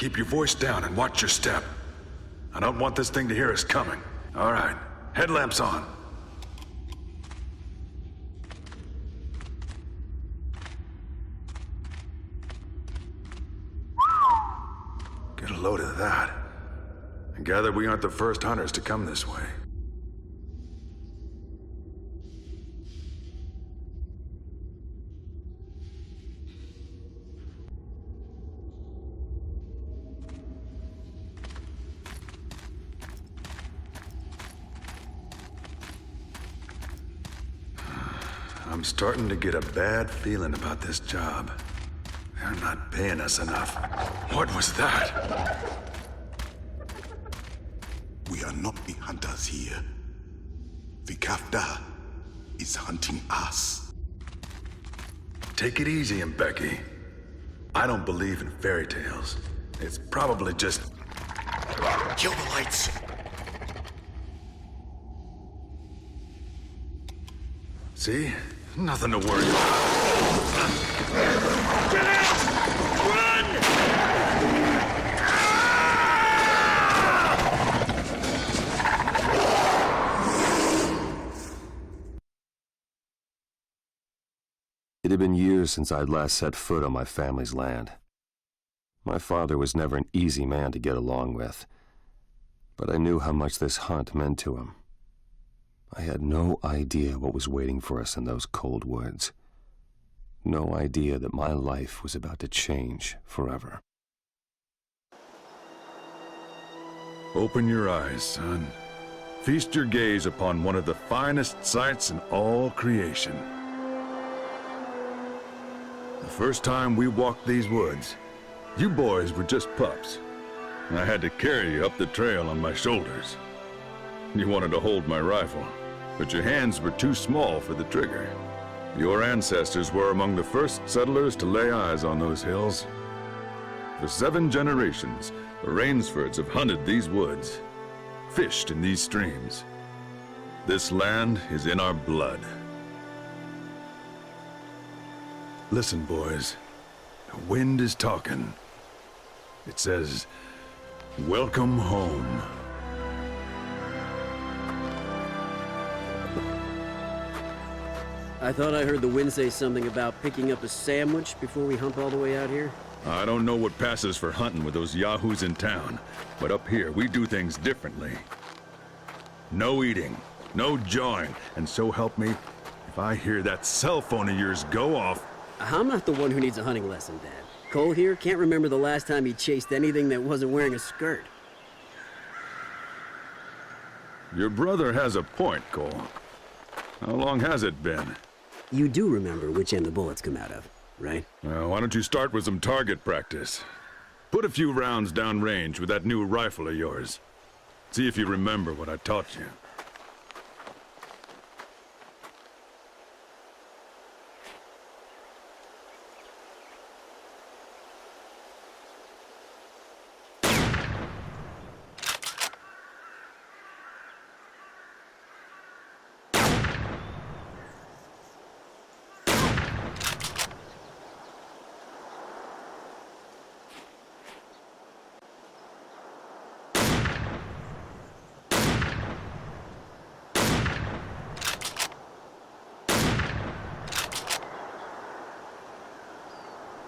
Keep your voice down and watch your step. I don't want this thing to hear us coming. All right, headlamps on. Get a load of that. I gather we aren't the first hunters to come this way. I'm starting to get a bad feeling about this job. They're not paying us enough. What was that? We are not the hunters here. The Kafda is hunting us. Take it easy, Mbeki. I don't believe in fairy tales. It's probably just... Kill the lights! See? Nothing to worry about. Get out! Run! It had been years since I'd last set foot on my family's land. My father was never an easy man to get along with, but I knew how much this hunt meant to him. I had no idea what was waiting for us in those cold woods. No idea that my life was about to change forever. Open your eyes, son. Feast your gaze upon one of the finest sights in all creation. The first time we walked these woods, you boys were just pups. I had to carry you up the trail on my shoulders. You wanted to hold my rifle, but your hands were too small for the trigger. Your ancestors were among the first settlers to lay eyes on those hills. For 7 generations, the Rainsfords have hunted these woods, fished in these streams. This land is in our blood. Listen, boys. The wind is talking. It says, "Welcome home." I thought I heard the wind say something about picking up a sandwich before we hump all the way out here. I don't know what passes for hunting with those yahoos in town, but up here we do things differently. No eating, no jawing, and so help me, if I hear that cell phone of yours go off... I'm not the one who needs a hunting lesson, Dad. Cole here can't remember the last time he chased anything that wasn't wearing a skirt. Your brother has a point, Cole. How long has it been? You do remember which end the bullets come out of, right? Why don't you start with some target practice? Put a few rounds downrange with that new rifle of yours. See if you remember what I taught you.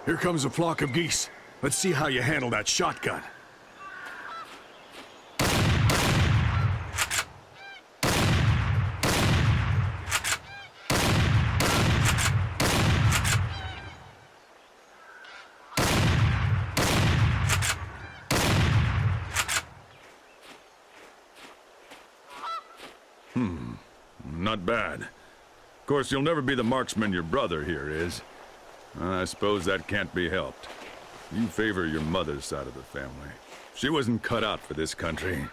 Here comes a flock of geese. Let's see how you handle that shotgun. Not bad. Of course, you'll never be the marksman your brother here is. I suppose that can't be helped. You favor your mother's side of the family. She wasn't cut out for this country.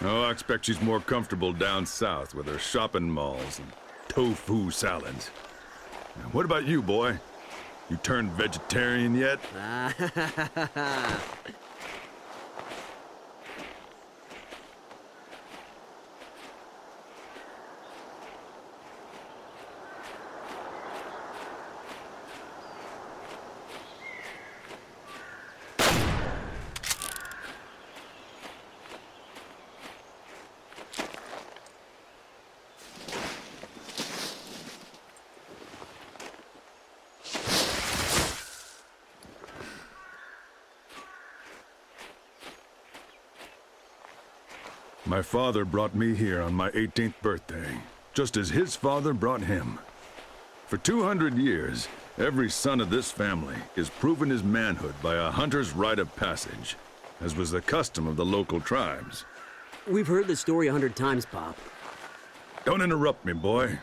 Oh, I expect she's more comfortable down south with her shopping malls and tofu salads. Now, what about you, boy? You turned vegetarian yet? My father brought me here on my 18th birthday, just as his father brought him. For 200 years, every son of this family has proven his manhood by a hunter's rite of passage, as was the custom of the local tribes. We've heard the story 100 times, Pop. Don't interrupt me, boy.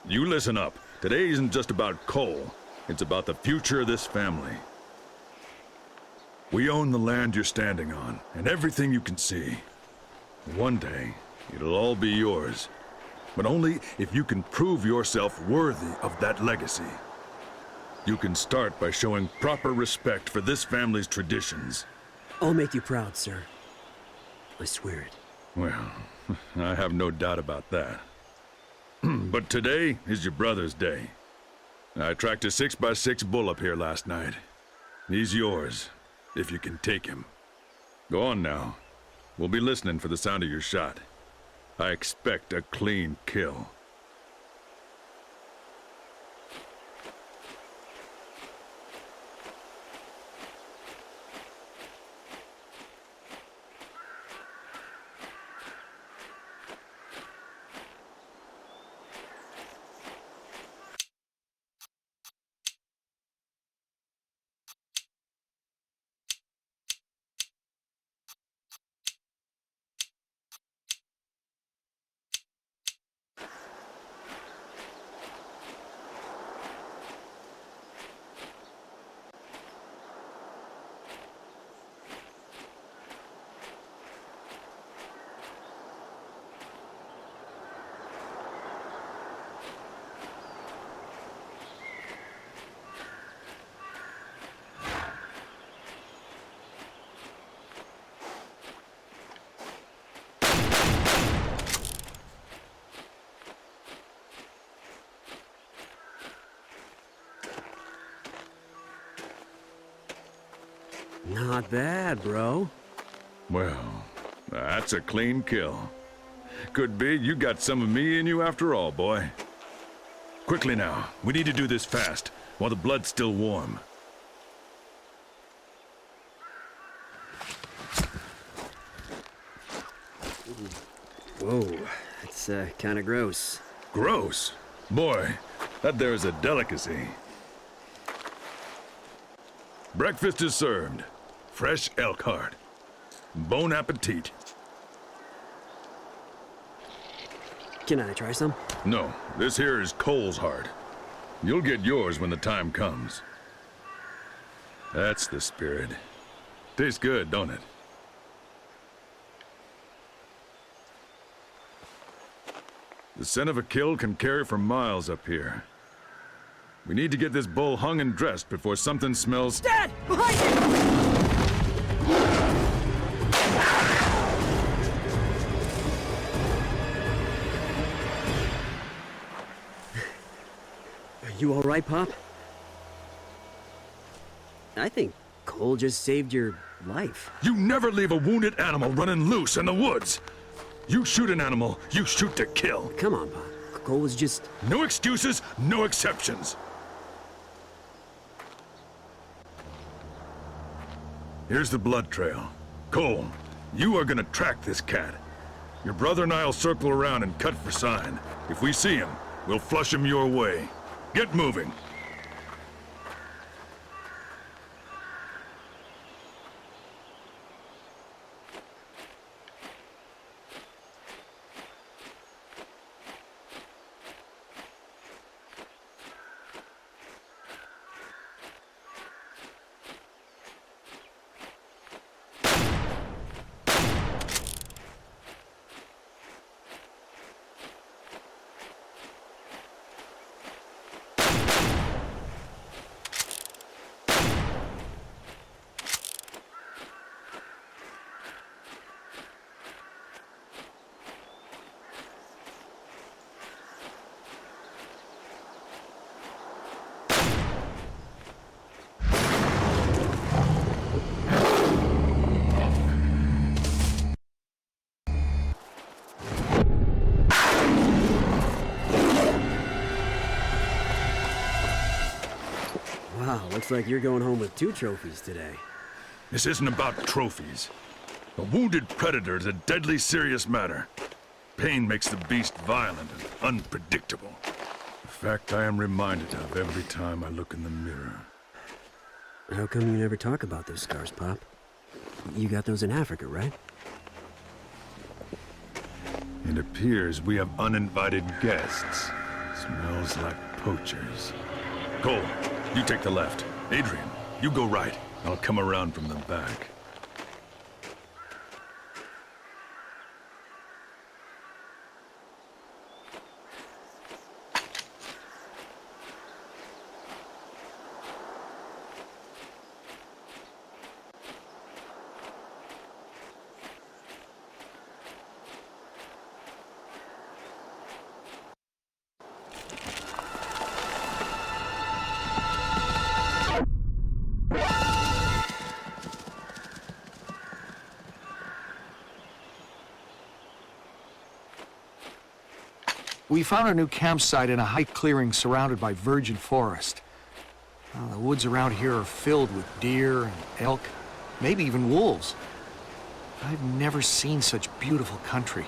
You listen up. Today isn't just about Cole. It's about the future of this family. We own the land you're standing on, and everything you can see. One day, it'll all be yours. But only if you can prove yourself worthy of that legacy. You can start by showing proper respect for this family's traditions. I'll make you proud, sir. I swear it. Well, I have no doubt about that. But today is your brother's day. I tracked a 6x6 bull up here last night. He's yours, if you can take him. Go on now. We'll be listening for the sound of your shot. I expect a clean kill. Not bad, bro. Well, that's a clean kill. Could be you got some of me in you after all, boy. Quickly now, we need to do this fast, while the blood's still warm. Whoa, that's kinda gross. Gross. Boy, that there is a delicacy. Breakfast is served. Fresh elk heart. Bon appetit. Can I try some? No, this here is Cole's heart. You'll get yours when the time comes. That's the spirit. Tastes good, don't it? The scent of a kill can carry for miles up here. We need to get this bull hung and dressed before something smells— Dad! Behind you! Are you all right, Pop? I think Cole just saved your life. You never leave a wounded animal running loose in the woods! You shoot an animal, you shoot to kill. Come on, Pop. Cole was just... No excuses, no exceptions. Here's the blood trail. Cole, you are gonna track this cat. Your brother and I'll circle around and cut for sign. If we see him, we'll flush him your way. Get moving. Wow, looks like you're going home with 2 trophies today. This isn't about trophies. A wounded predator is a deadly serious matter. Pain makes the beast violent and unpredictable. A fact I am reminded of every time I look in the mirror. How come you never talk about those scars, Pop? You got those in Africa, right? It appears we have uninvited guests. Smells like poachers. Cole, you take the left. Adrian, you go right. I'll come around from the back. We found our new campsite in a high clearing surrounded by virgin forest. The woods around here are filled with deer and elk, maybe even wolves. I've never seen such beautiful country.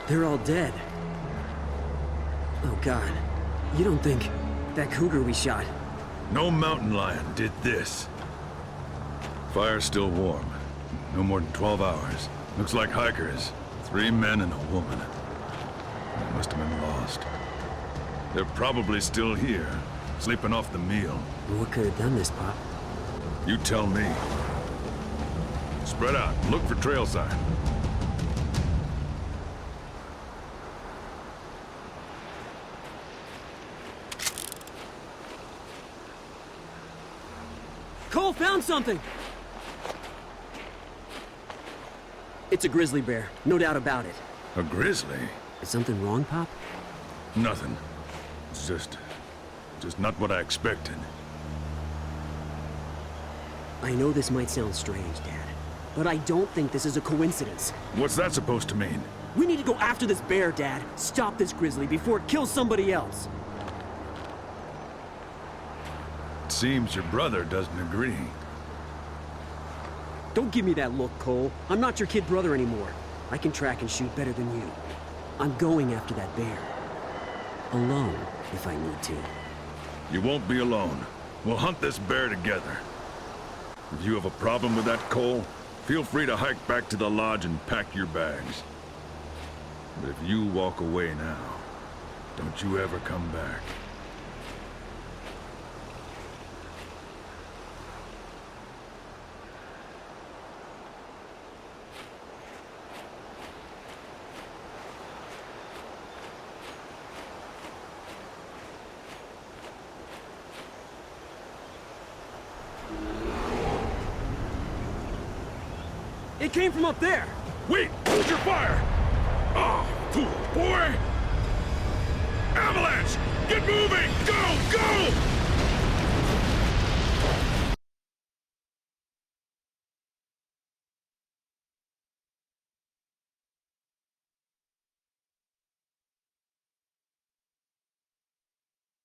They're all dead. Oh, God. You don't think that cougar we shot... No mountain lion did this. Fire's still warm. No more than 12 hours. Looks like hikers. 3 men and a woman. They must have been lost. They're probably still here, sleeping off the meal. What could have done this, Pop? You tell me. Spread out. Look for trail sign. Cole found something! It's a grizzly bear, no doubt about it. A grizzly? Is something wrong, Pop? Nothing. It's just not what I expected. I know this might sound strange, Dad, but I don't think this is a coincidence. What's that supposed to mean? We need to go after this bear, Dad. Stop this grizzly before it kills somebody else. It seems your brother doesn't agree. Don't give me that look, Cole. I'm not your kid brother anymore. I can track and shoot better than you. I'm going after that bear. Alone, if I need to. You won't be alone. We'll hunt this bear together. If you have a problem with that, Cole, feel free to hike back to the lodge and pack your bags. But if you walk away now, don't you ever come back. It came from up there! Wait! Hold your fire! Oh, fool, boy! Avalanche! Get moving! Go! Go!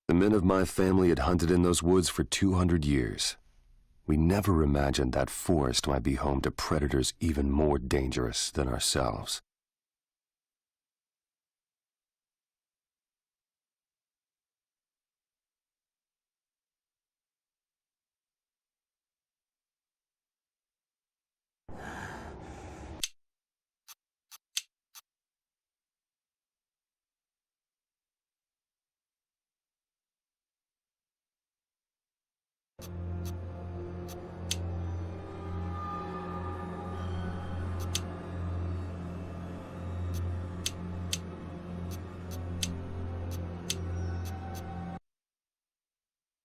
The men of my family had hunted in those woods for 200 years. We never imagined that forest might be home to predators even more dangerous than ourselves.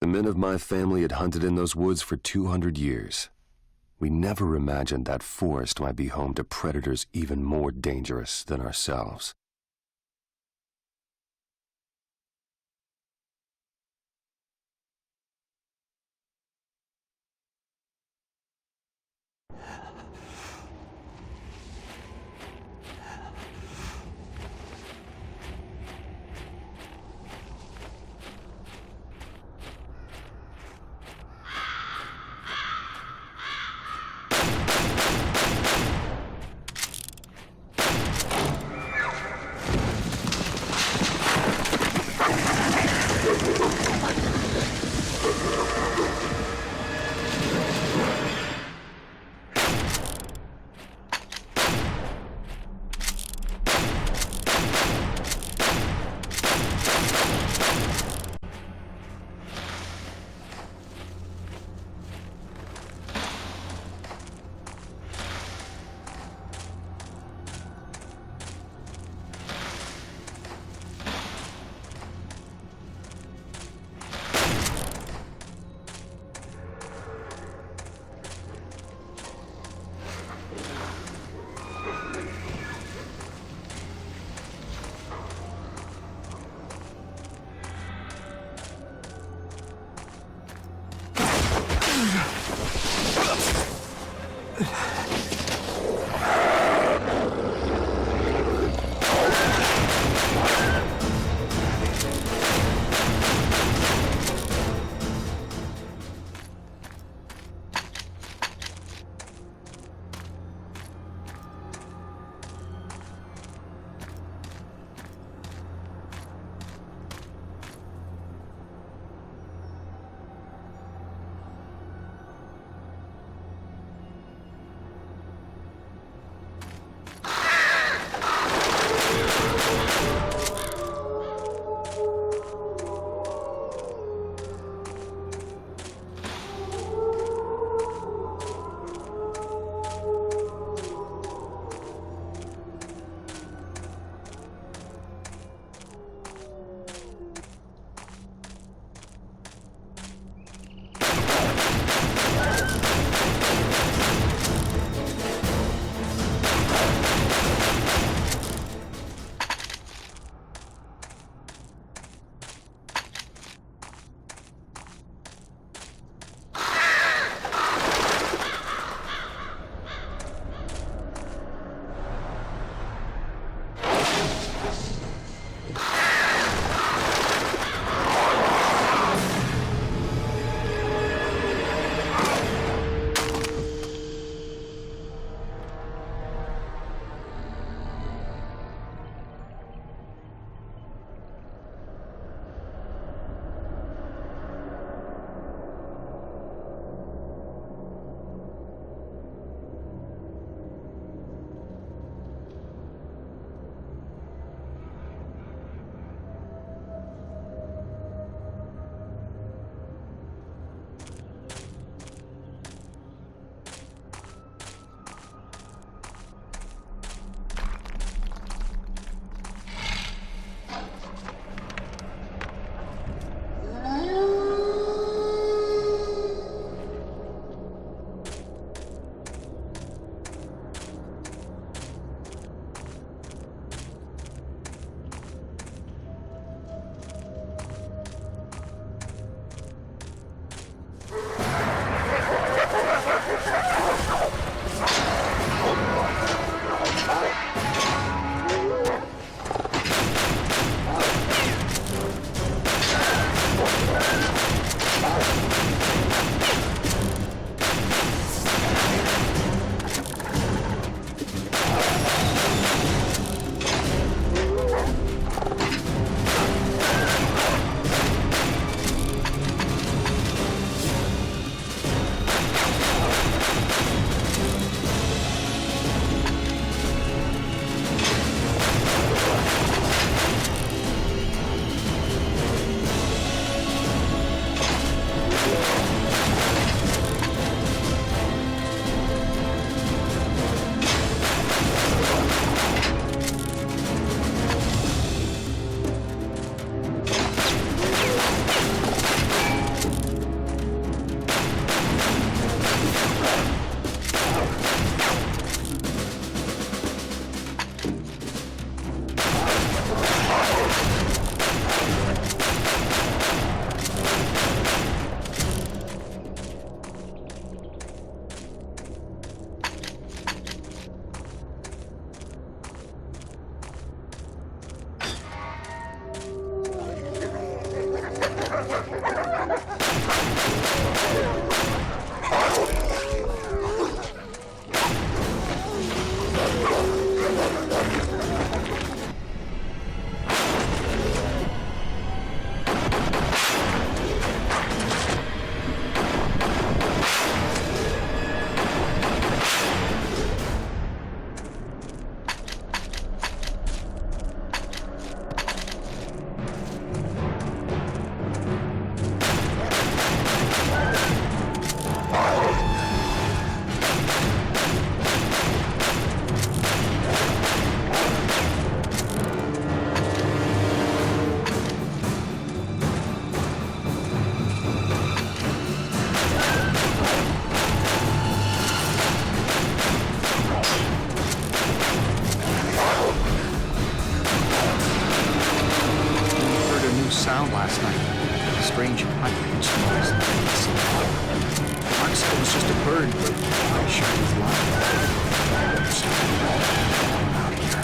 The men of my family had hunted in those woods for 200 years. We never imagined that forest might be home to predators even more dangerous than ourselves. Sound last night. A strange high-pitched noise. Mark said it was just a bird, but I'm sure he's lying. Out here.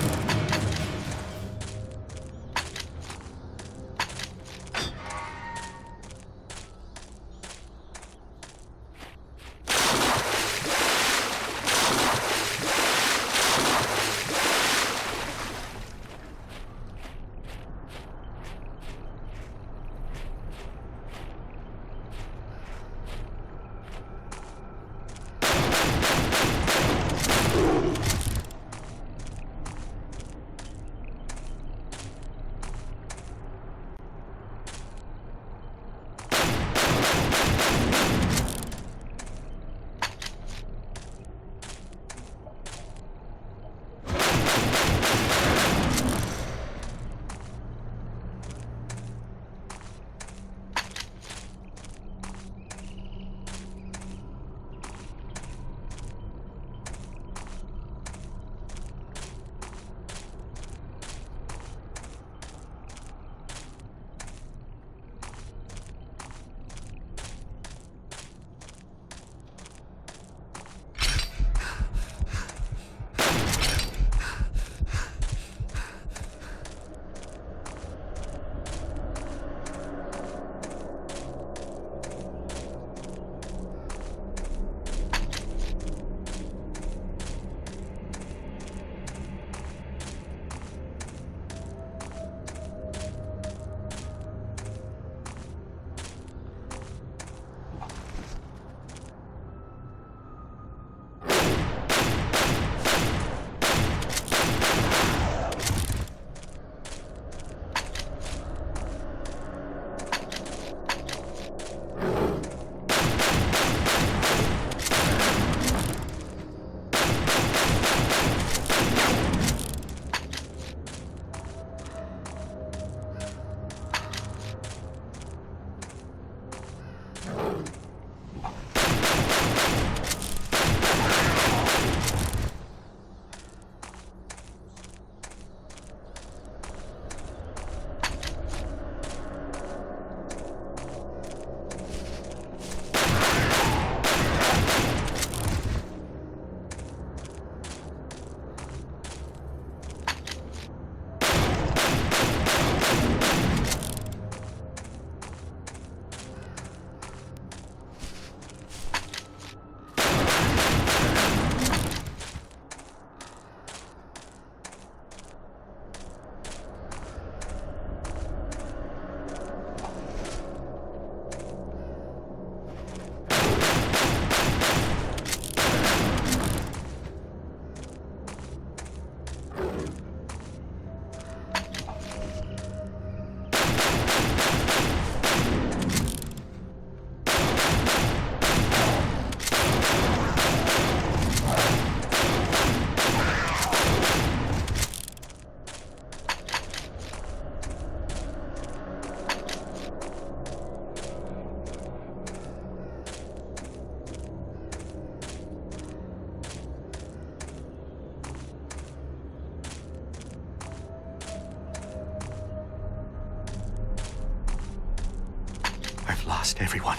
Lost everyone.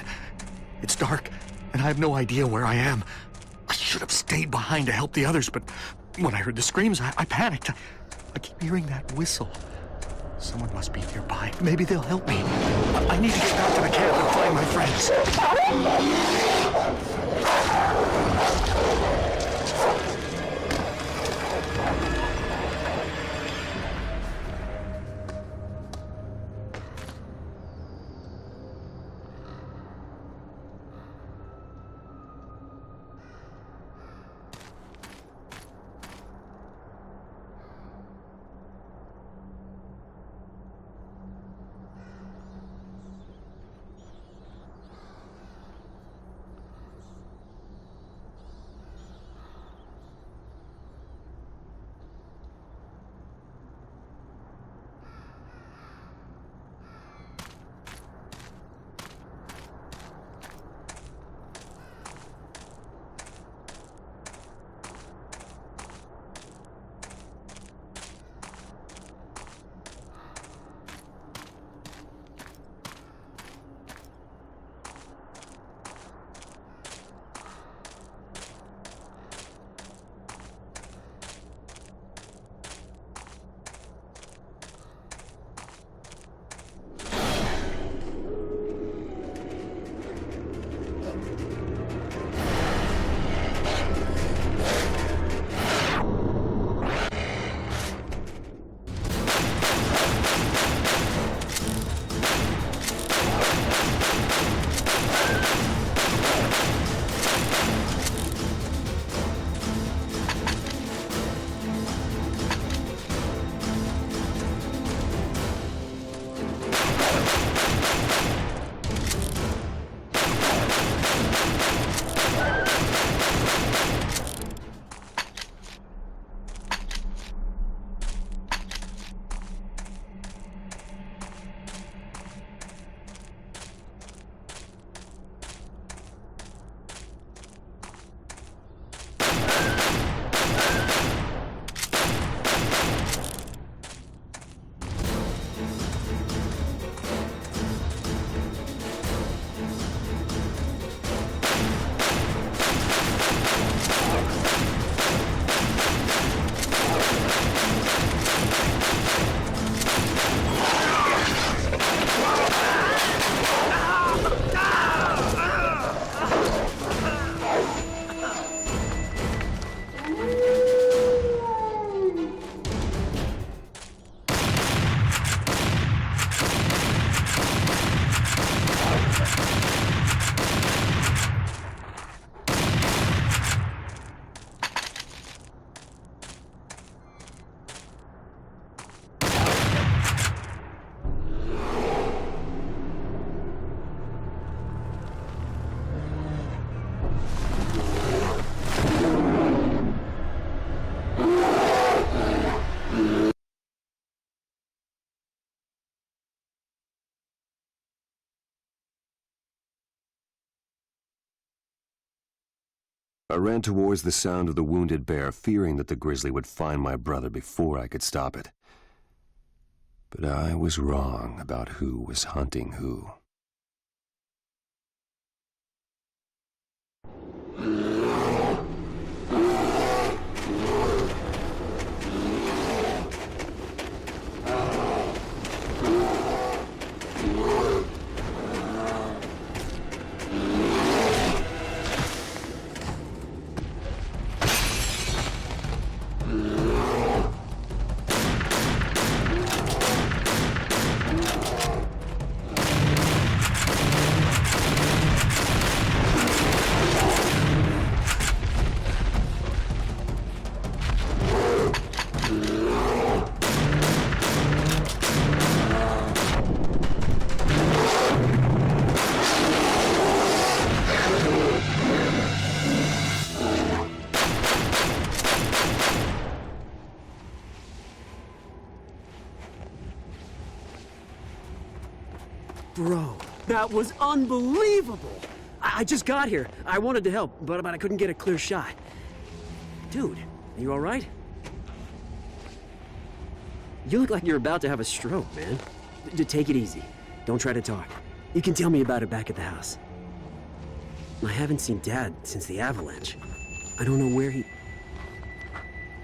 It's dark, and I have no idea where I am. I should have stayed behind to help the others, but when I heard the screams, I panicked. I keep hearing that whistle. Someone must be nearby. Maybe they'll help me. I need to get back to the camp and find my friends. I ran towards the sound of the wounded bear, fearing that the grizzly would find my brother before I could stop it. But I was wrong about who was hunting who. Bro, that was unbelievable! I just got here. I wanted to help, but I couldn't get a clear shot. Dude, are you alright? You look like you're about to have a stroke, man. Take it easy. Don't try to talk. You can tell me about it back at the house. I haven't seen Dad since the avalanche. I don't know where he...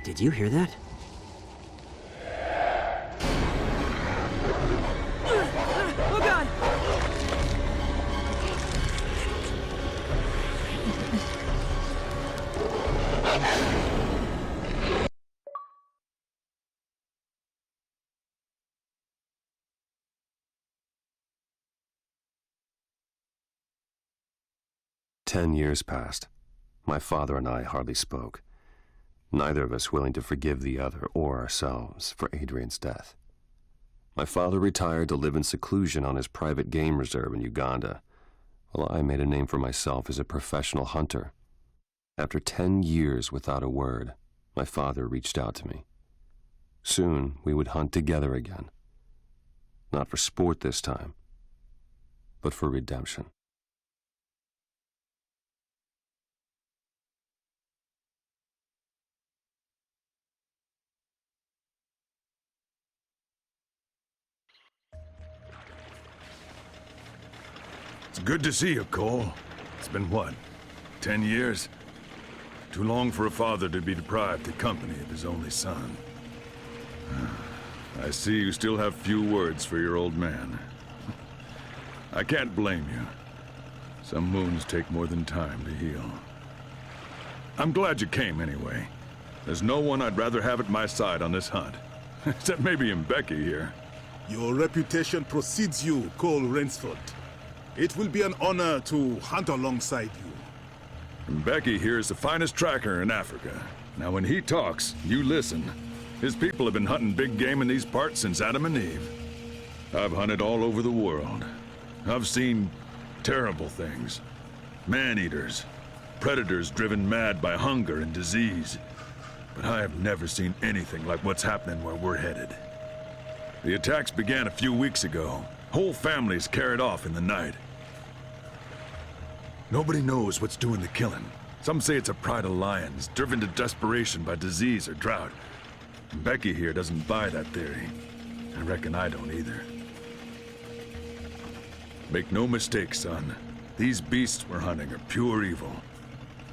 Did you hear that? 10 years passed. My father and I hardly spoke, neither of us willing to forgive the other or ourselves for Adrian's death. My father retired to live in seclusion on his private game reserve in Uganda, while I made a name for myself as a professional hunter. After 10 years without a word, my father reached out to me. Soon we would hunt together again. Not for sport this time, but for redemption. It's good to see you, Cole. It's been what, 10 years? Too long for a father to be deprived the company of his only son. I see you still have few words for your old man. I can't blame you. Some wounds take more than time to heal. I'm glad you came anyway. There's no one I'd rather have at my side on this hunt. Except maybe Becky here. Your reputation precedes you, Cole Rainsford. It will be an honor to hunt alongside you. Becky here is the finest tracker in Africa. Now when he talks, you listen. His people have been hunting big game in these parts since Adam and Eve. I've hunted all over the world. I've seen terrible things. Man-eaters, predators driven mad by hunger and disease. But I have never seen anything like what's happening where we're headed. The attacks began a few weeks ago. Whole families carried off in the night. Nobody knows what's doing the killing. Some say it's a pride of lions, driven to desperation by disease or drought. Becky here doesn't buy that theory. I reckon I don't either. Make no mistake, son. These beasts we're hunting are pure evil.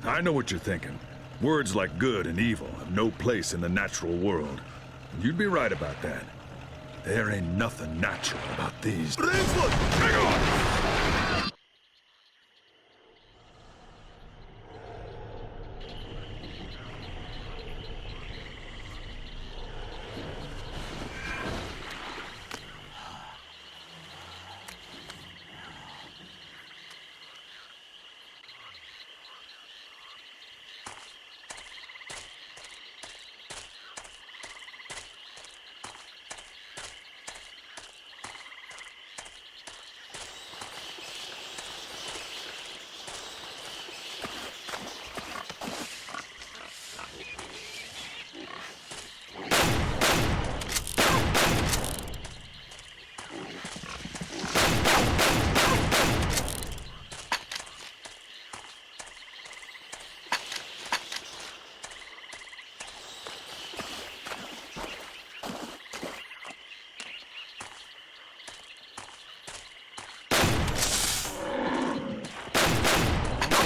I know what you're thinking. Words like good and evil have no place in the natural world. And you'd be right about that. There ain't nothing natural about these. Rainsford! Hang on!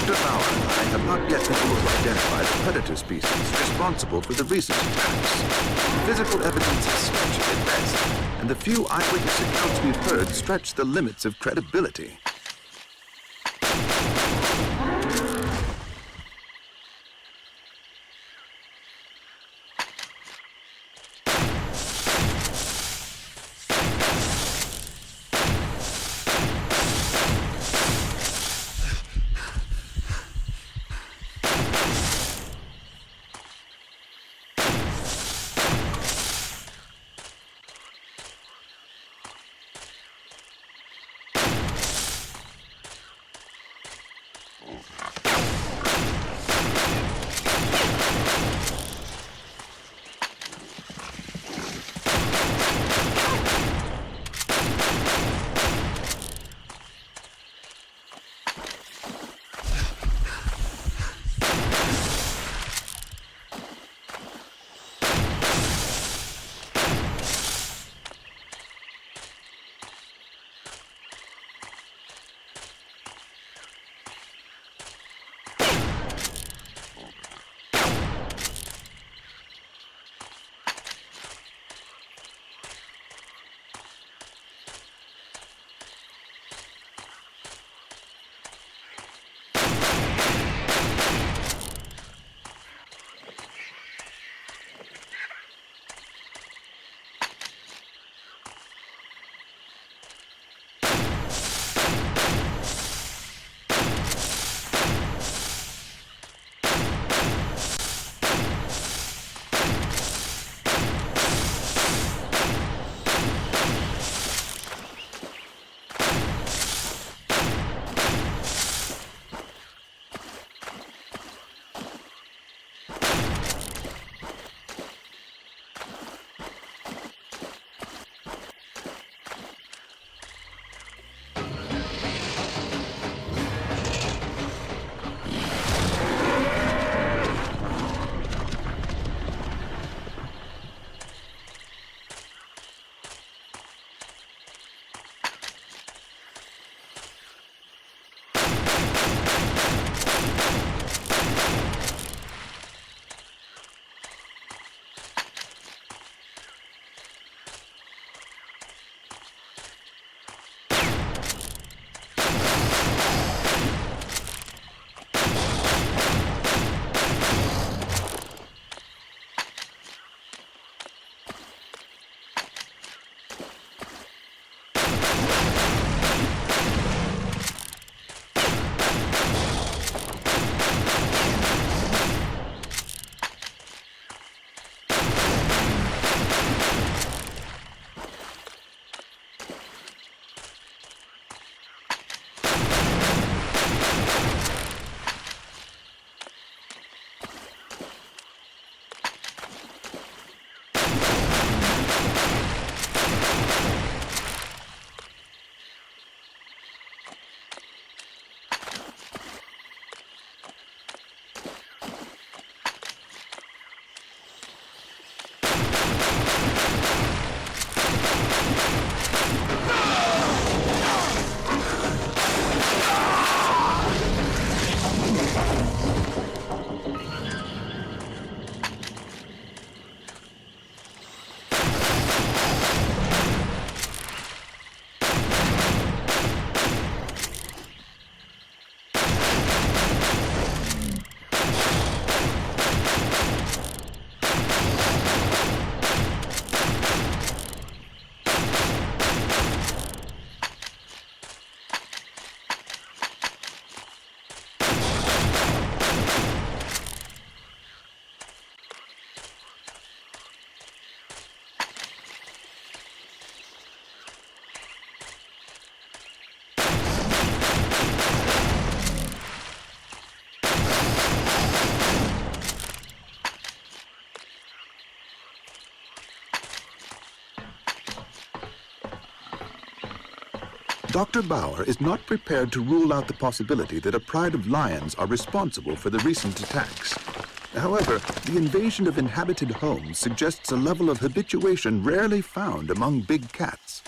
I have not yet been able to identify the predator species responsible for the recent attacks. Physical evidence is sketchy at best, and the few eyewitness accounts we've heard stretch the limits of credibility. Dr. Bauer is not prepared to rule out the possibility that a pride of lions are responsible for the recent attacks. However, the invasion of inhabited homes suggests a level of habituation rarely found among big cats.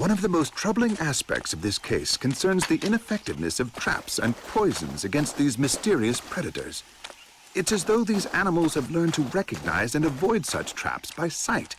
One of the most troubling aspects of this case concerns the ineffectiveness of traps and poisons against these mysterious predators. It's as though these animals have learned to recognize and avoid such traps by sight.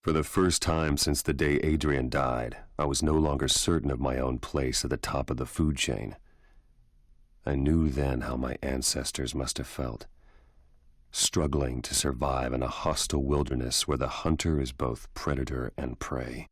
For the first time since the day Adrian died, I was no longer certain of my own place at the top of the food chain. I knew then how my ancestors must have felt, struggling to survive in a hostile wilderness where the hunter is both predator and prey.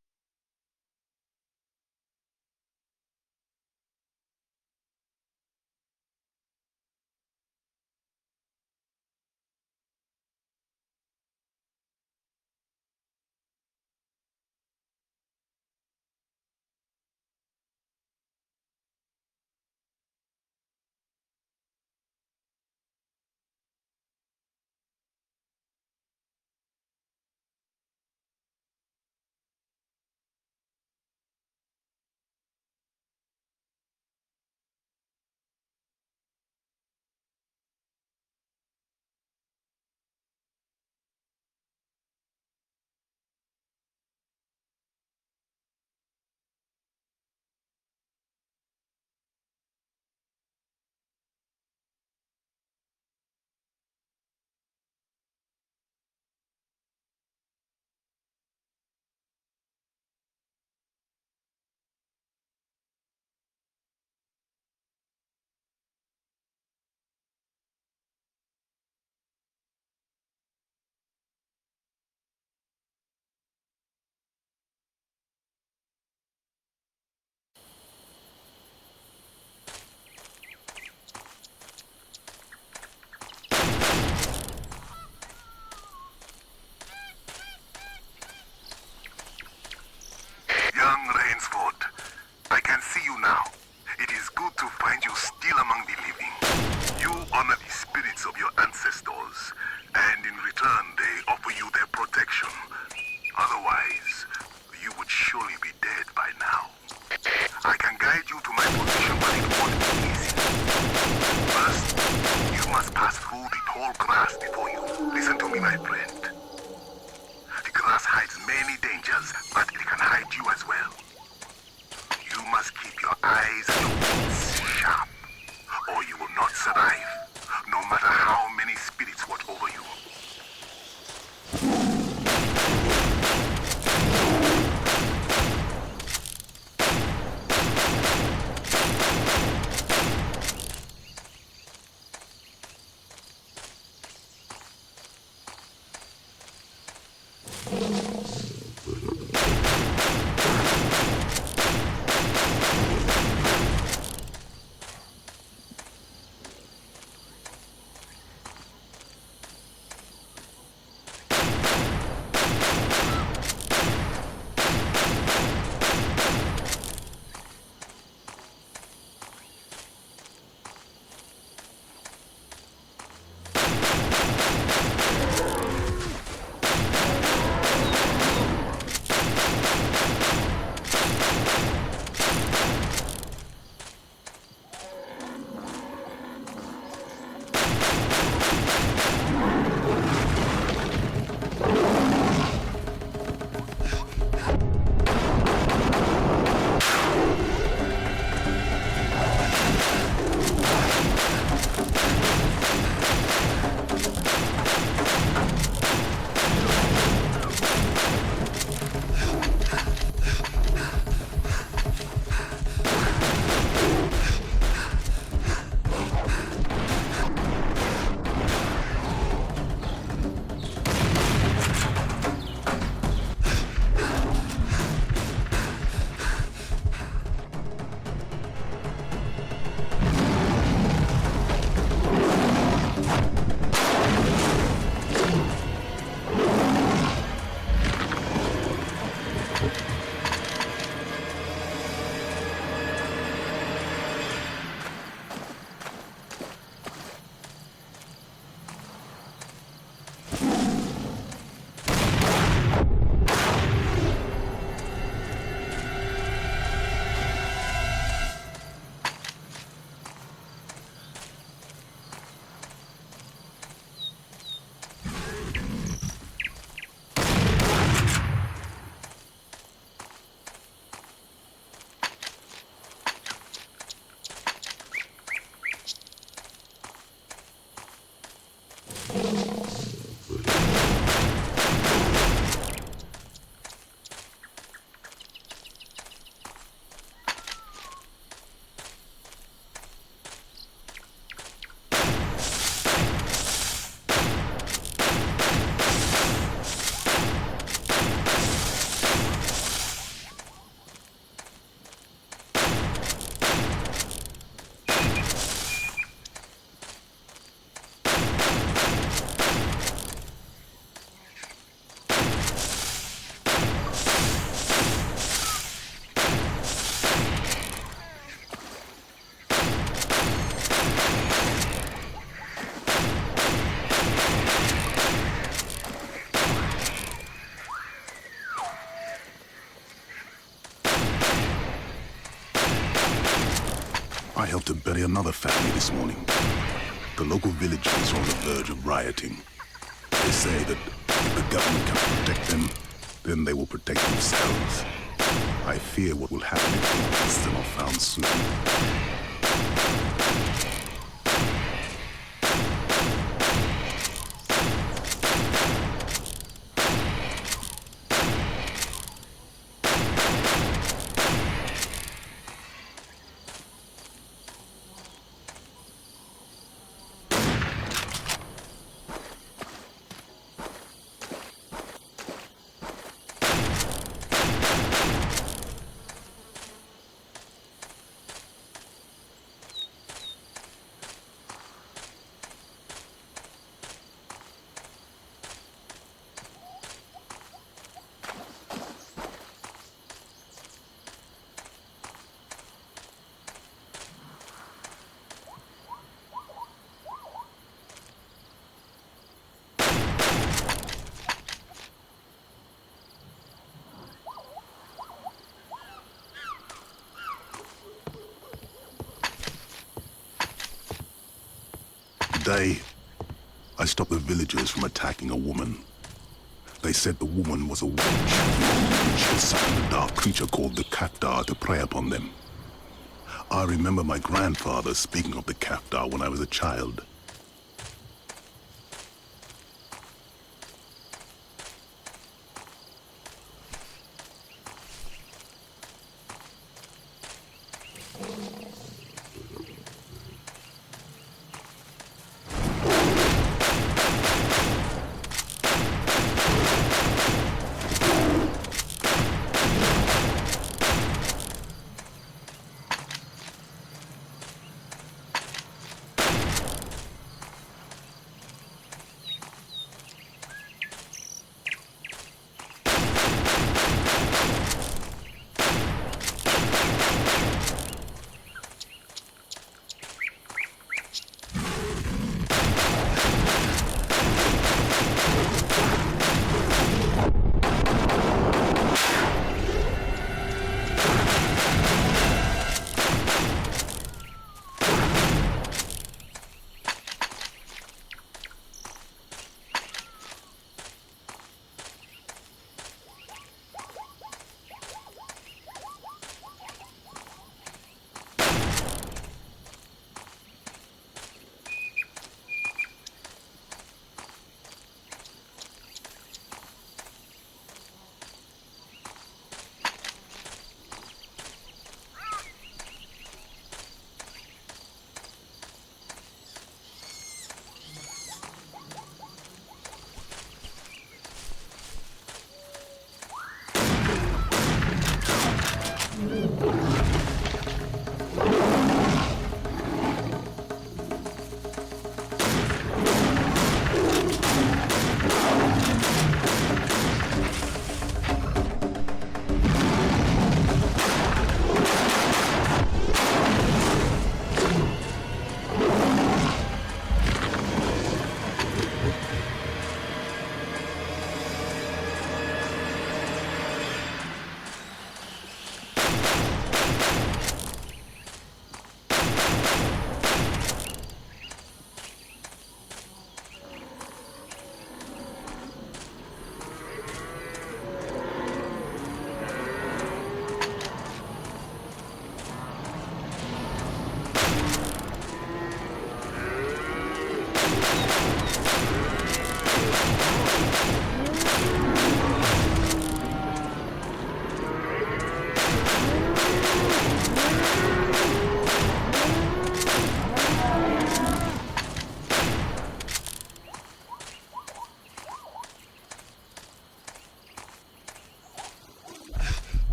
helped to bury another family this morning. The local villagers are on the verge of rioting. They say that if the government can protect them, then they will protect themselves. I fear what will happen if the beasts are not found soon. Today, I stopped the villagers from attacking a woman. They said the woman was a witch. She had summoned a dark creature called the Kaftar to prey upon them. I remember my grandfather speaking of the Kaftar when I was a child.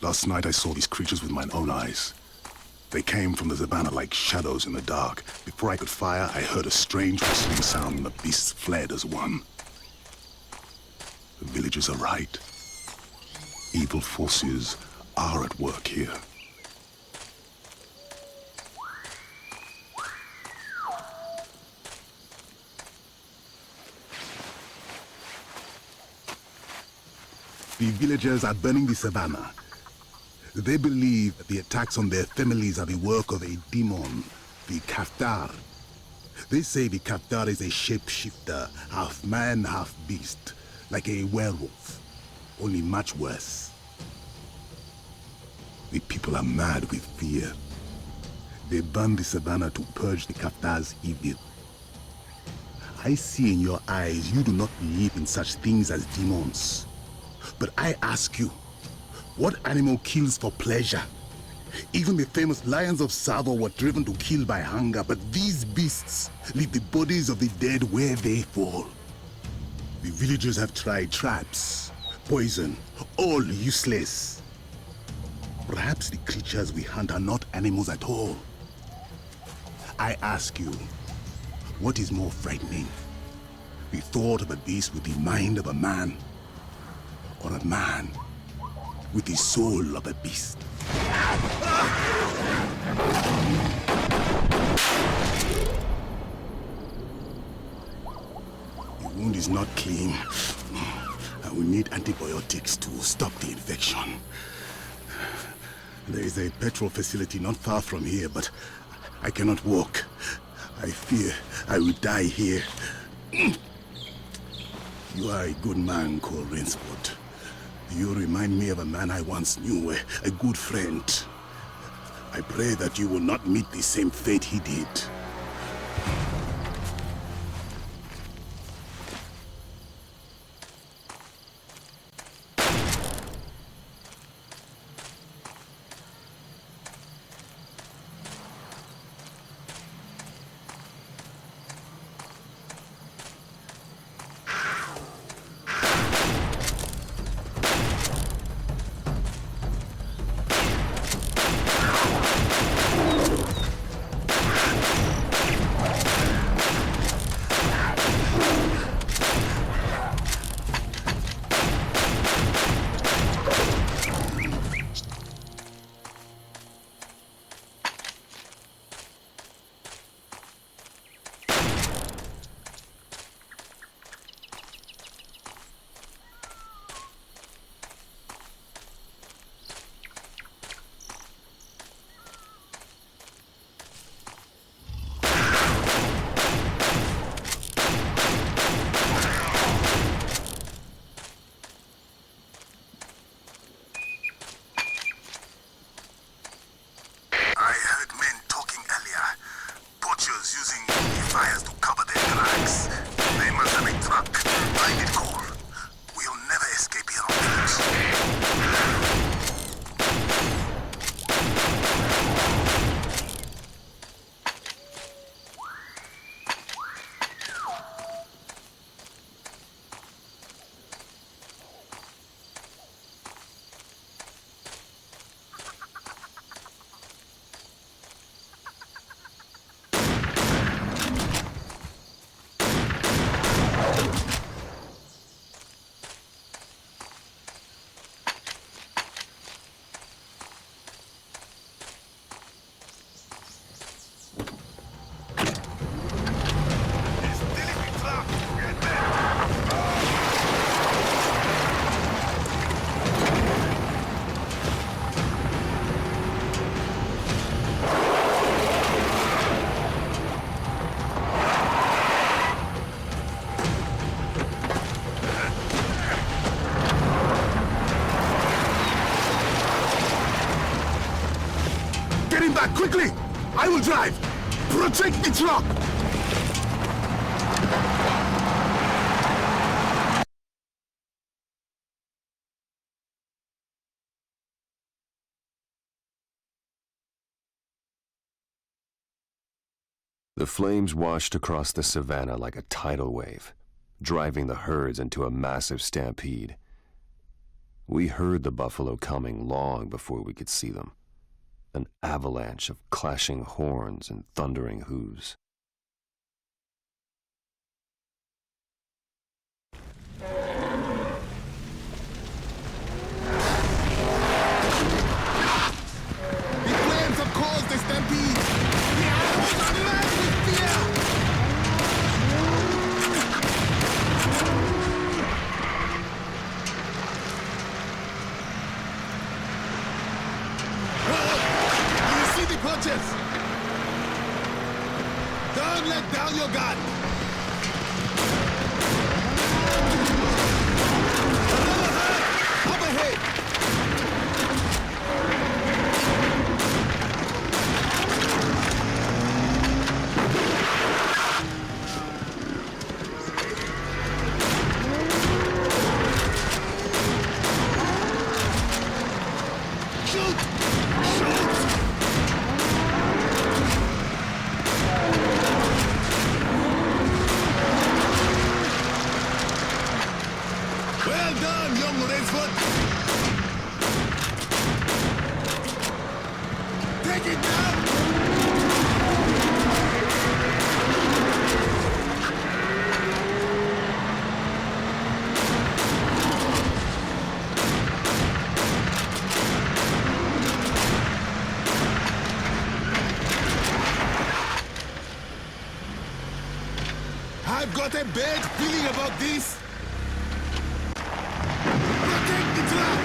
Last night I saw these creatures with my own eyes. They came from the savannah like shadows in the dark. Before I could fire, I heard a strange whistling sound and the beasts fled as one. The villagers are right. Evil forces are at work here. The villagers are burning the savannah. They believe that the attacks on their families are the work of a demon, the Kaftar. They say the Kaftar is a shapeshifter, half man, half beast, like a werewolf, only much worse. The people are mad with fear. They burn the savannah to purge the Kaftar's evil. I see in your eyes you do not believe in such things as demons. But I ask you, what animal kills for pleasure? Even the famous lions of Savo were driven to kill by hunger, but these beasts leave the bodies of the dead where they fall. The villagers have tried traps, poison, all useless. Perhaps the creatures we hunt are not animals at all. I ask you, what is more frightening? The thought of a beast with the mind of a man, or a man with the soul of a beast? The wound is not clean. I will need antibiotics to stop the infection. There is a petrol facility not far from here, but I cannot walk. I fear I will die here. You are a good man, Cole Rainsford. You remind me of a man I once knew, a good friend. I pray that you will not meet the same fate he did. Quickly! I will drive! Protect the truck! The flames washed across the savannah like a tidal wave, driving the herds into a massive stampede. We heard the buffalo coming long before we could see them. An avalanche of clashing horns and thundering hooves. The flames have caused a stampede! The animals are mad with fear! Do you see the punches? Don't let down your guard! Another herd! Up ahead! Shoot! Shoot! Well done, young Rainsford! Take it down! I've got a bad feeling about this. Protect the trap!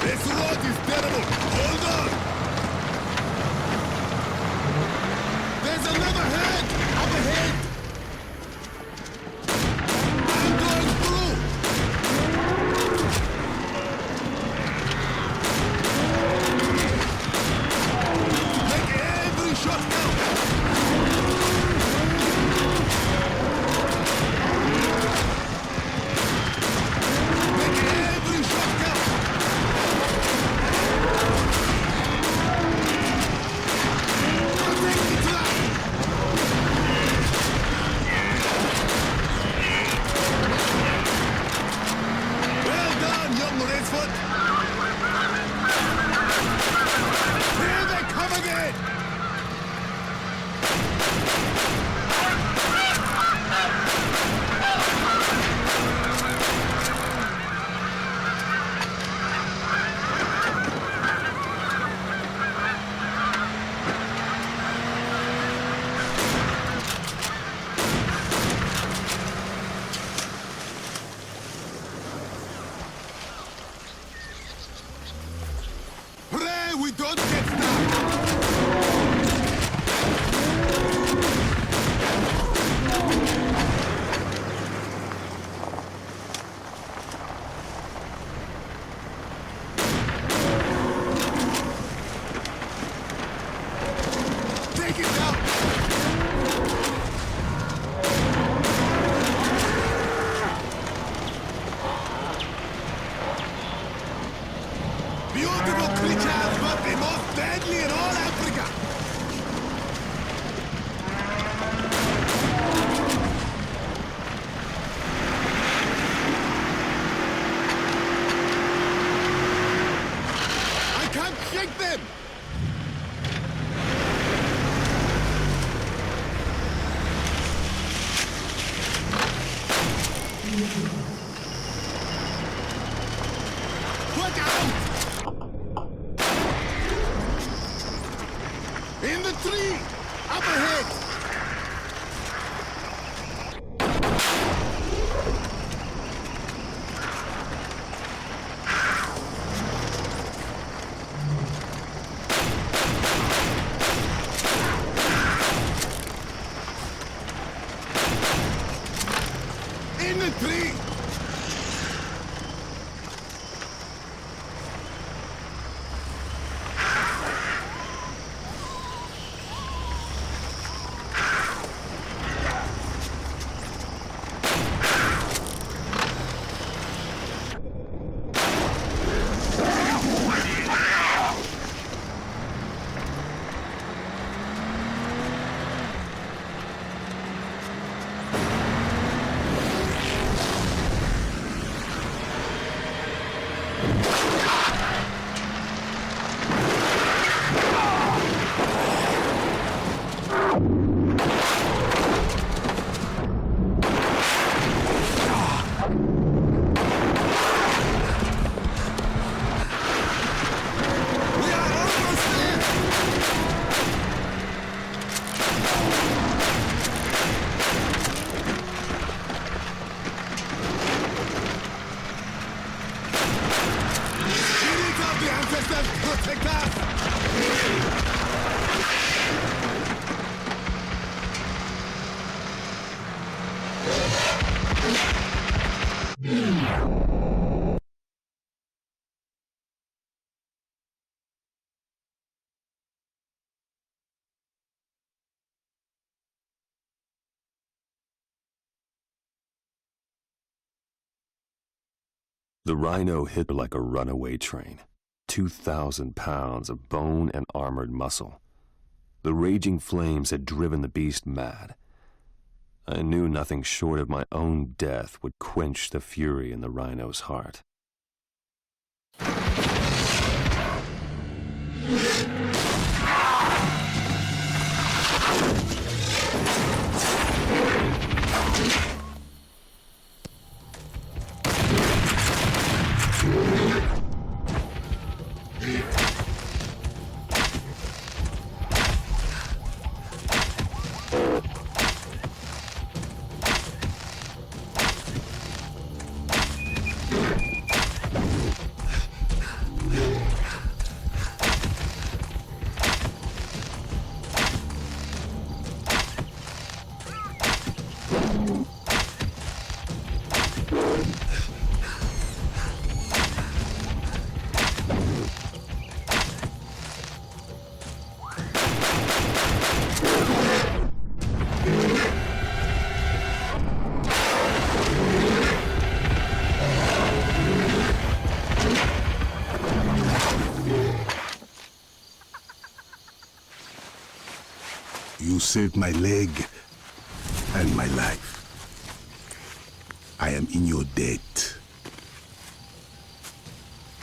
This road is terrible! Hold on! There's another head! Up ahead! I'm going through! Make every shot count! Make every shot count! Protect the trap! Well done, young Rainsford! Here they come again! Pray we don't get stuck! Take it down! Beautiful creatures, but the most deadly in all Africa! I can't shake them! Look out! In the tree! Up ahead! The rhino hit like a runaway train. 2,000 pounds of bone and armored muscle. The raging flames had driven the beast mad. I knew nothing short of my own death would quench the fury in the rhino's heart. You saved my leg and my life. I am in your debt.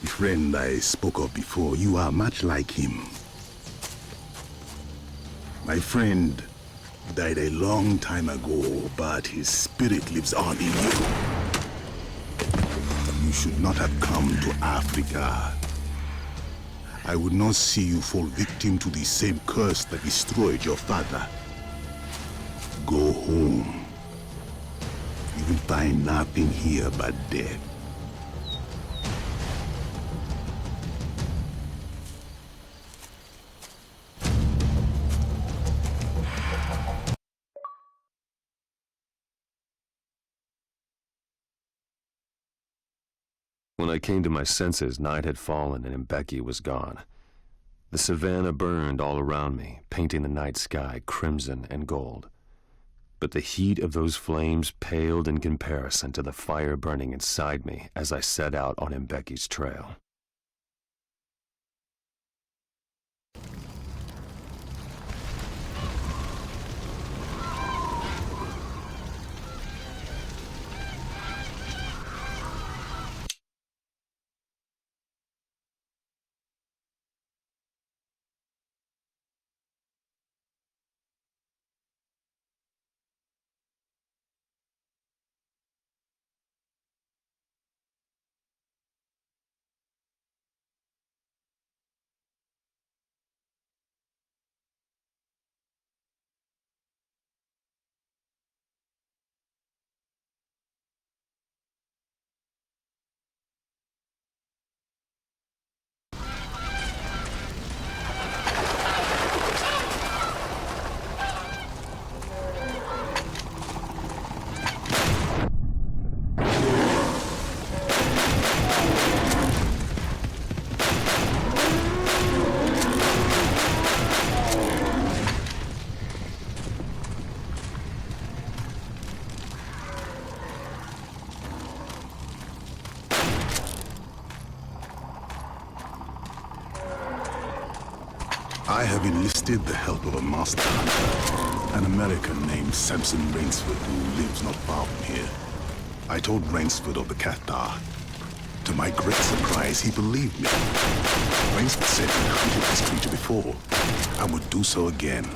The friend I spoke of before, you are much like him. My friend died a long time ago, but his spirit lives on in you. You should not have come to Africa. I would not see you fall victim to the same curse that destroyed your father. Go home. You will find nothing here but death. When I came to my senses, night had fallen and Mbeki was gone. The savannah burned all around me, painting the night sky crimson and gold. But the heat of those flames paled in comparison to the fire burning inside me as I set out on Mbeki's trail. I have enlisted the help of a master hunter, an American named Samson Rainsford, who lives not far from here. I told Rainsford of the Cathar. To my great surprise, he believed me. Rainsford said he'd hunted this creature before, and would do so again.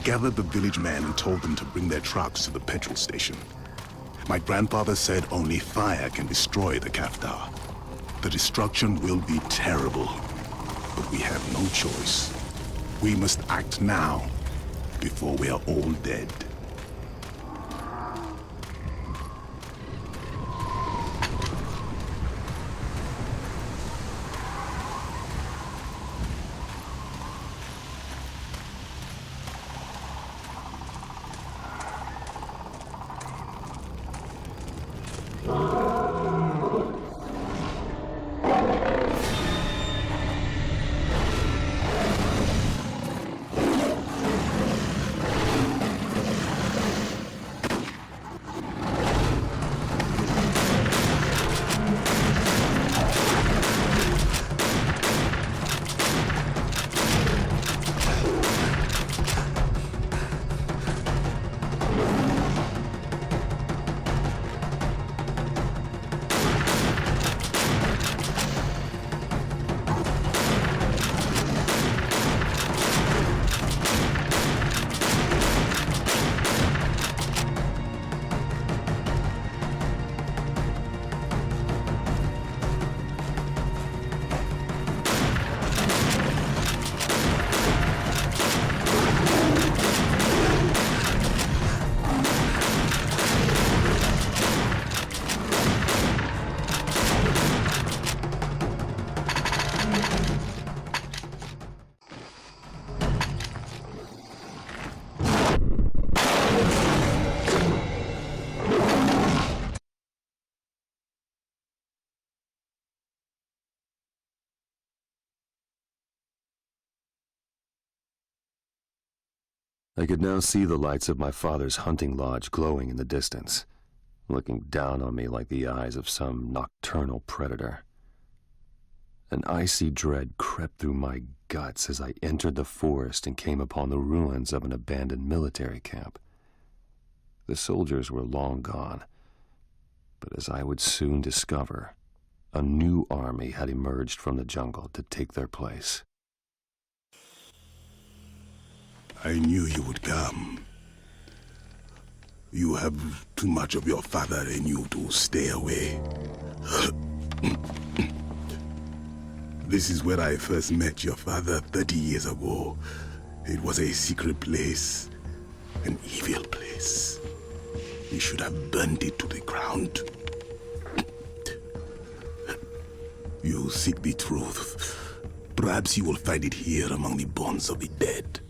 gathered the village men and told them to bring their trucks to the petrol station. My grandfather said only fire can destroy the Kaftar. The destruction will be terrible, but we have no choice. We must act now, before we are all dead. I could now see the lights of my father's hunting lodge glowing in the distance, looking down on me like the eyes of some nocturnal predator. An icy dread crept through my guts as I entered the forest and came upon the ruins of an abandoned military camp. The soldiers were long gone, but as I would soon discover, a new army had emerged from the jungle to take their place. I knew you would come. You have too much of your father in you to stay away. This is where I first met your father 30 years ago. It was a secret place, an evil place. You should have burned it to the ground. You seek the truth. Perhaps you will find it here among the bones of the dead.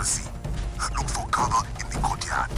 privacy. Look for cover in the courtyard.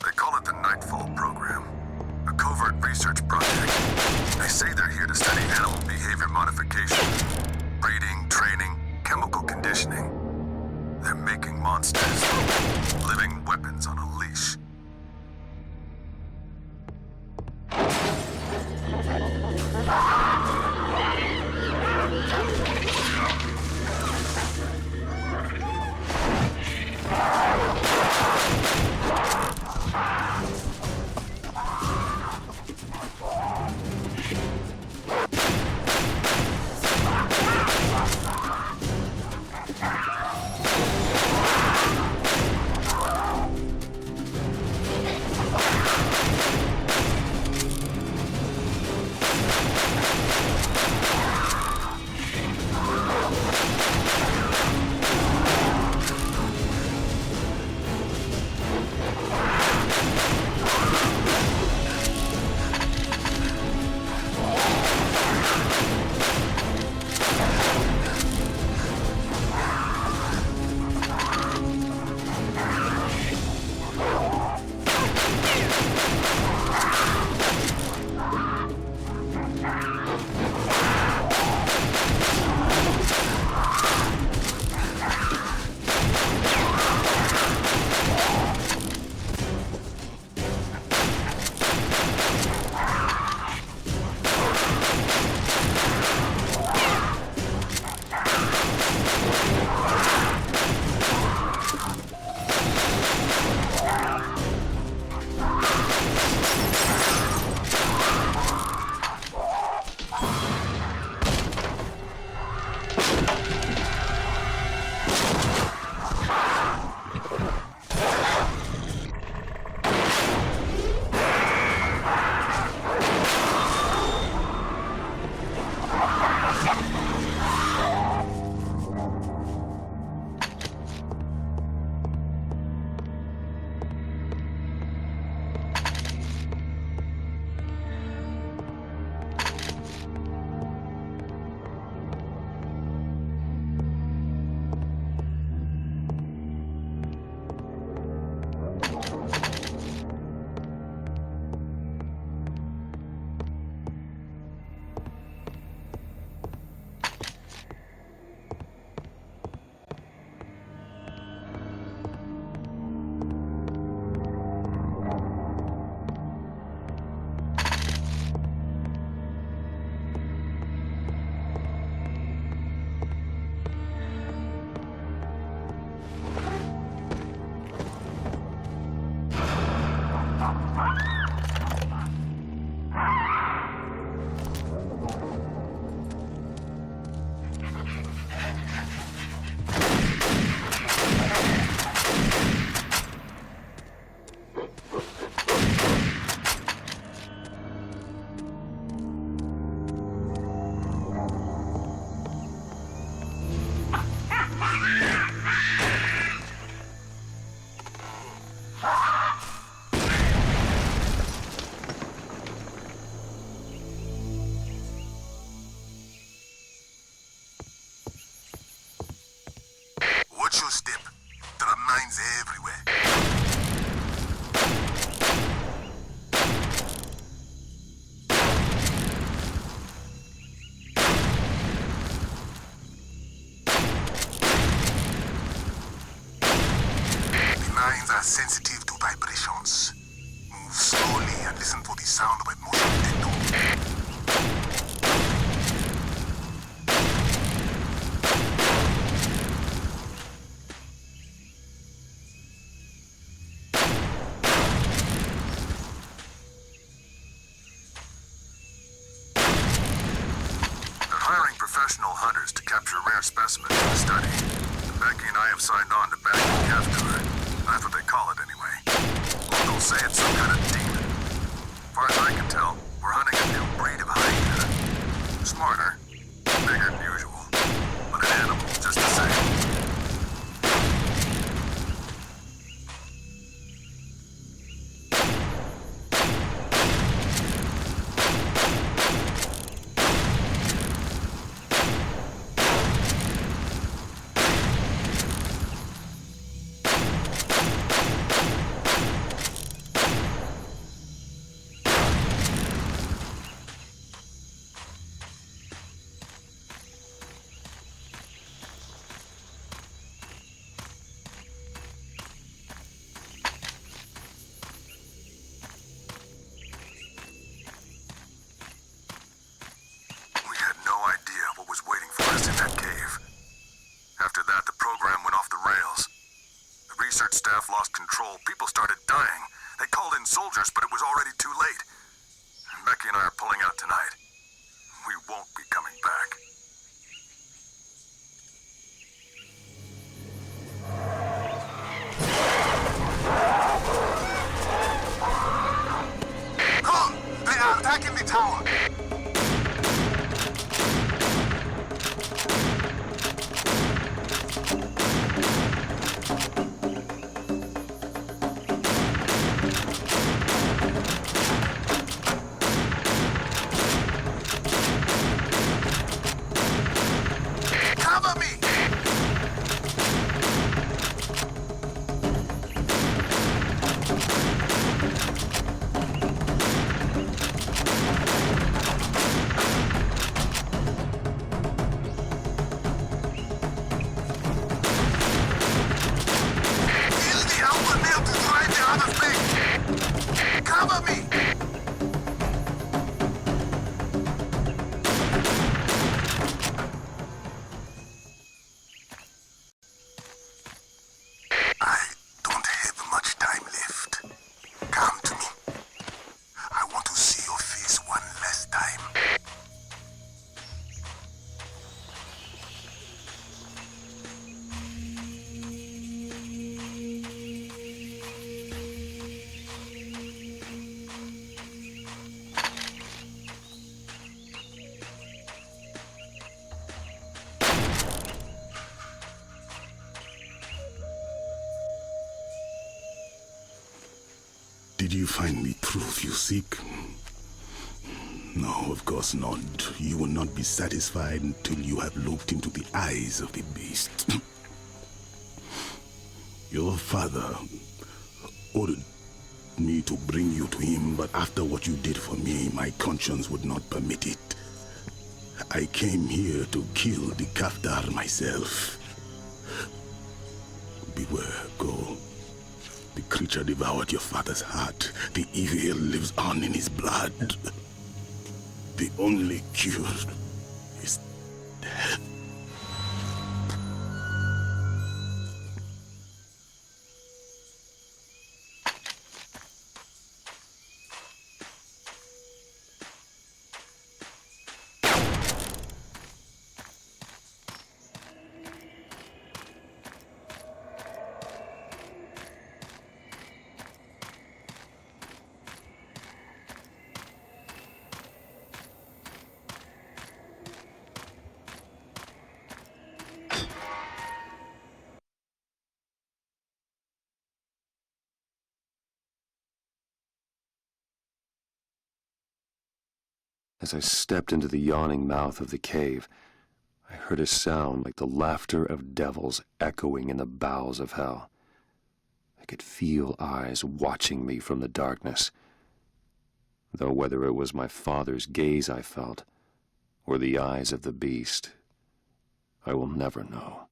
They call it the Nightfall Program, a covert research project. They say they're here to study animal behavior modification, breeding, training, chemical conditioning. They're making monsters, living weapons on a leash. sound of it more than professional hunters to capture rare specimens in the study. Becky and I have signed on to back the capture. That's what they call it anyway. Locals say it's some kind of demon. As far as I can tell, we're hunting a new breed of hyena. Smarter, bigger than usual, but an animal just the same. Staff lost control. People started dying. They called in soldiers, but it was already too late. Becky and I are pulling out tonight. We won't be coming back. Come! They are attacking the tower! Did you find the truth you seek? No, of course not. You will not be satisfied until you have looked into the eyes of the beast. Your father ordered me to bring you to him, but after what you did for me, my conscience would not permit it. I came here to kill the Kafdar myself. Beware, go. The creature devoured your father's heart. The evil lives on in his blood. The only cure is death. As I stepped into the yawning mouth of the cave, I heard a sound like the laughter of devils echoing in the bowels of hell. I could feel eyes watching me from the darkness, though whether it was my father's gaze I felt, or the eyes of the beast, I will never know.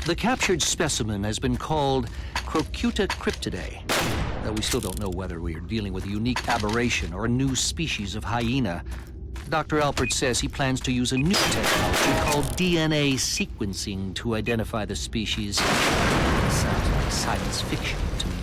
The captured specimen has been called Crocuta cryptidae, though we still don't know whether we are dealing with a unique aberration or a new species of hyena. Dr. Alpert says he plans to use a new technology called DNA sequencing to identify the species. Sounds like science fiction to me.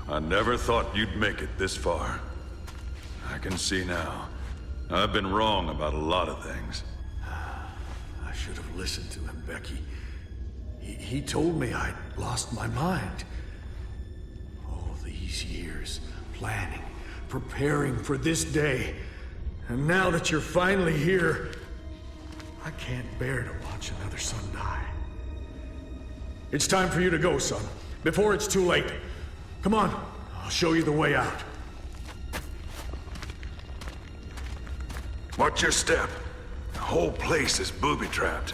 I never thought you'd make it this far. I can see now. I've been wrong about a lot of things. I should have listened to him, Becky. He told me I'd lost my mind. All these years, planning, preparing for this day. And now that you're finally here, I can't bear to watch another son die. It's time for you to go, son, before it's too late. Come on, I'll show you the way out. Watch your step. The whole place is booby-trapped.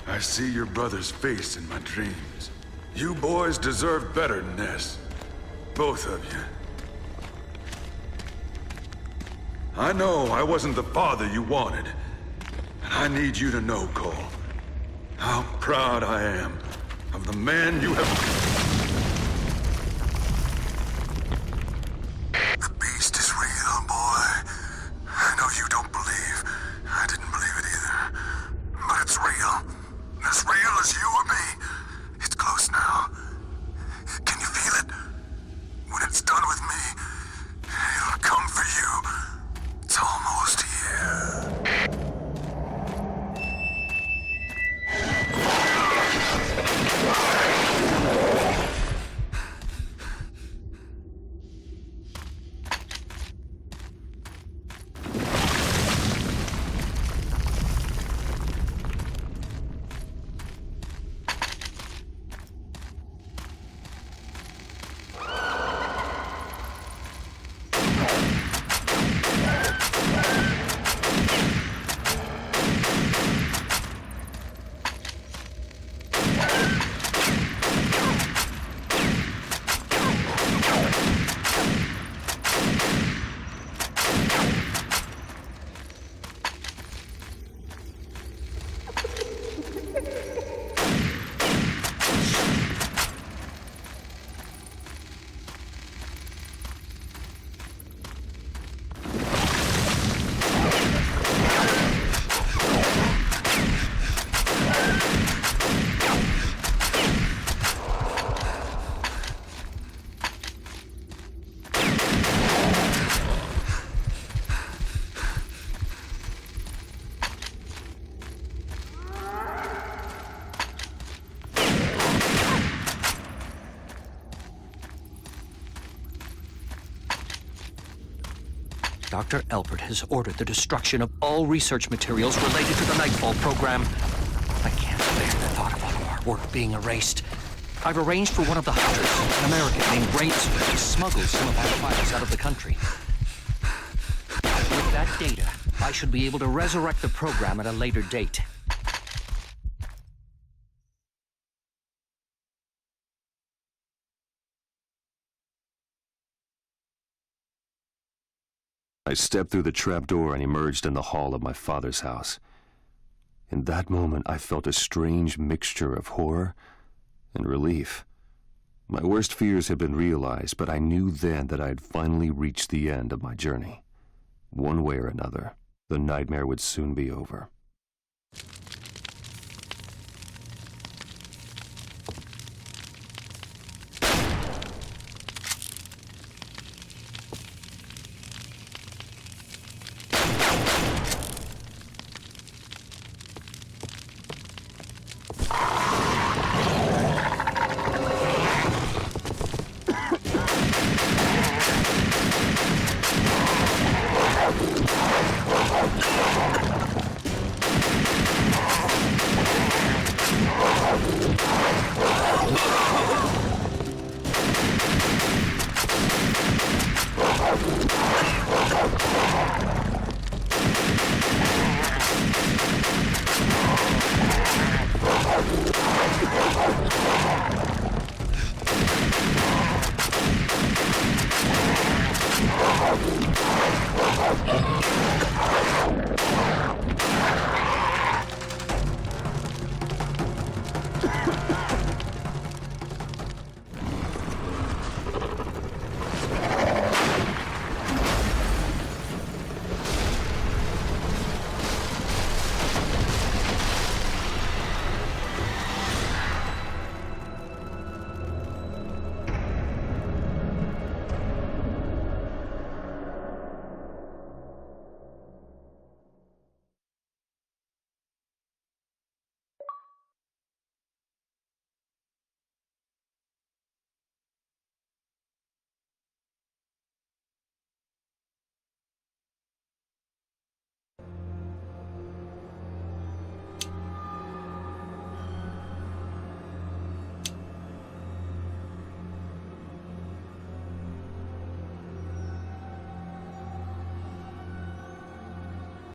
I see your brother's face in my dreams. You boys deserve better than this. Both of you. I know I wasn't the father you wanted. And I need you to know, Cole, how proud I am of the man you have... The beast is real, boy. I know you don't believe. I didn't believe it either. But it's real. As real as you or me. It's close now. Can you feel it? When it's done with me, it'll come for you. It's almost here. Dr. Elbert has ordered the destruction of all research materials related to the Nightfall program. I can't bear the thought of all our work being erased. I've arranged for one of the hunters, an American named Rainsford, to smuggle some of our files out of the country. With that data, I should be able to resurrect the program at a later date. I stepped through the trapdoor and emerged in the hall of my father's house. In that moment, I felt a strange mixture of horror and relief. My worst fears had been realized, but I knew then that I had finally reached the end of my journey. One way or another, the nightmare would soon be over.